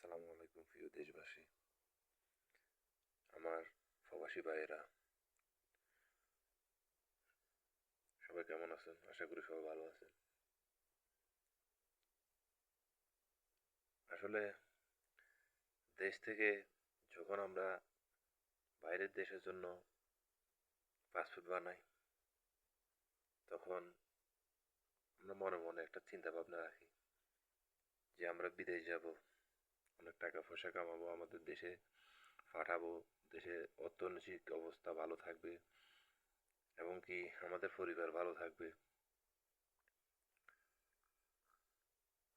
আসসালামু আলাইকুম প্রিয় দেশবাসী। আমার প্রবাসী ভাইয়েরা সবাই কেমন আছেন? আশা করি সবাই ভালো আছেন। আসলে দেশ থেকে যখন আমরা বাইরের দেশের জন্য পাসপোর্ট বানাই, তখন আমরা মনে মনে একটা চিন্তা ভাবনা রাখি যে আমরা বিদেশ যাব, অনেক টাকা পয়সা কামাবো, আমাদের দেশে পাঠাবো, দেশে অর্থনৈতিক অবস্থা ভালো থাকবে এবং কি আমাদের পরিবার ভালো থাকবে।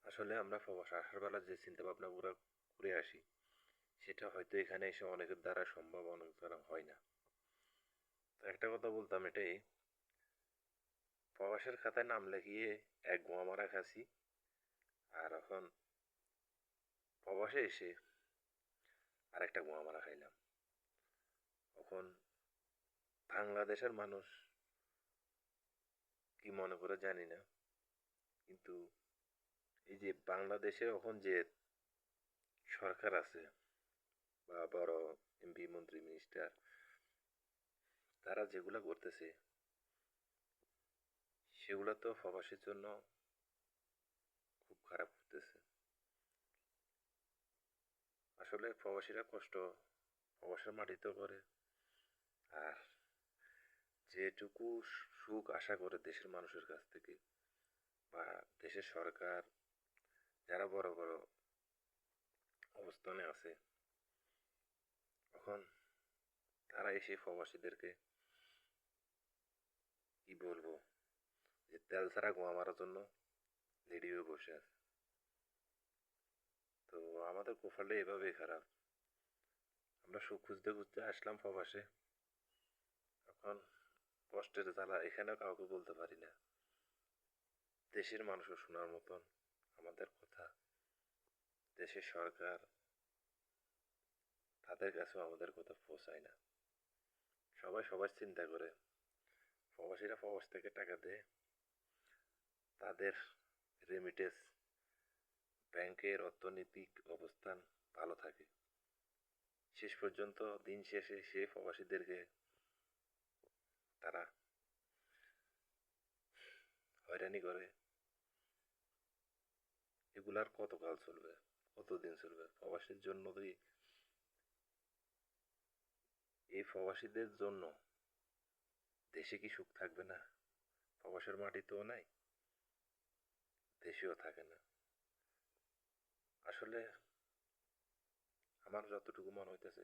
আসলে আমরা প্রবাস আসার বেলা যে চিন্তা ভাবনা করে আসি, সেটা হয়তো এখানে এসে অনেকের দ্বারা সম্ভব, অনেক দ্বারা হয় না। তো একটা কথা বলতাম এটাই, প্রবাসের খাতায় নাম লিখিয়ে এক গোয়া মারা খাসি, আর এখন প্রবাসে এসে আর একটা গোয়া মারা খাইলাম। এখন বাংলাদেশের মানুষ কি মনে করে জানি না, কিন্তু এই যে বাংলাদেশে এখন যে সরকার আছে বা বড় এমপি মন্ত্রী মিনিস্টার, তারা যেগুলা করতেছে সেগুলা তো প্রবাসীর জন্য খুব খারাপ করতেছে। আসলে প্রবাসীরা কষ্ট প্রবাসের মাটিতেও করে, আর যেটুকু সুখ আশা করে দেশের মানুষের কাছ থেকে বা দেশের সরকার, যারা বড় বড় অবস্থানে আছে, এখন তারা এসে প্রবাসীদেরকে কি বলবো, যে তেল ছাড়া গোয়া মারার জন্য রেডি হয়ে বসে আছে। তো আমাদের কপালে এভাবেই খারাপ। আমরা সুখ খুঁজতে খুঁজতে আসলাম প্রবাসে, এখন কষ্টের জ্বালা এখানেও কাউকে বলতে পারি না। দেশের মানুষও শোনার মতন আমাদের কথা, দেশের সরকার, তাদের কাছেও আমাদের কথা পৌঁছায় না। সবাই সবার চিন্তা করে, প্রবাসীরা প্রবাস থেকে টাকা দেয়, তাদের রেমিটেন্স, ব্যাংকের অর্থনৈতিক অবস্থান ভালো থাকে। শেষ পর্যন্ত দিন শেষে সে প্রবাসীদেরকে তারা হয়রানি করে। এগুলার কতকাল চলবে, কতদিন চলবে? প্রবাসীর জন্য এই প্রবাসীদের জন্য দেশে কি সুখ থাকবে না? প্রবাসের মাটিতেও নাই, দেশেও থাকে না। আসলে আমার যতটুকু মনে হইতেছে,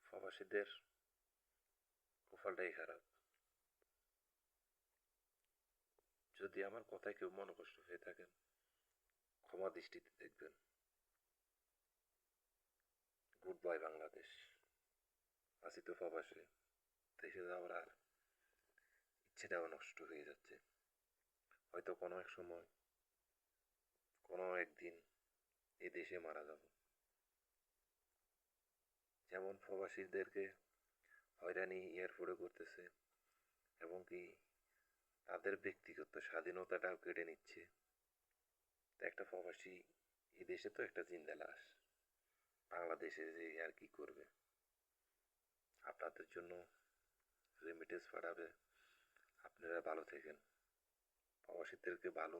প্রবাসীদের কপালটাই খারাপ। যদি আমার কথায় কেউ মনে কষ্ট হয়ে থাকেন, ক্ষমা দৃষ্টিতে দেখবেন। Good bye Bangladesh. আছি তো প্রবাসে, দেশে যাওয়ার আর ইচ্ছেটাও নষ্ট হয়ে যাচ্ছে। হয়তো কোনো এক সময়, কোনো একদিন এ দেশে মারা যাব। যেমন প্রবাসীদেরকে হয়রানি এয়ারপোর্টে করতেছে এবং কি তাদের ব্যক্তিগত স্বাধীনতাটাও কেড়ে নিচ্ছে। তো একটা প্রবাসী এই দেশে তো একটা জিন্দা লাশ, বাংলাদেশে যে আর কি করবে? আপনাদের জন্য রেমিটেন্স পাঠাবে, আপনারা ভালো থাকেন। প্রবাসীদেরকে ভালো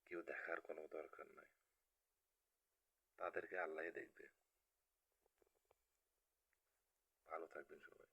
কেউ দেখার কোনো দরকার নাই, তাদেরকে আল্লাহ দেখবে। ভালো থাকবেন সবাই।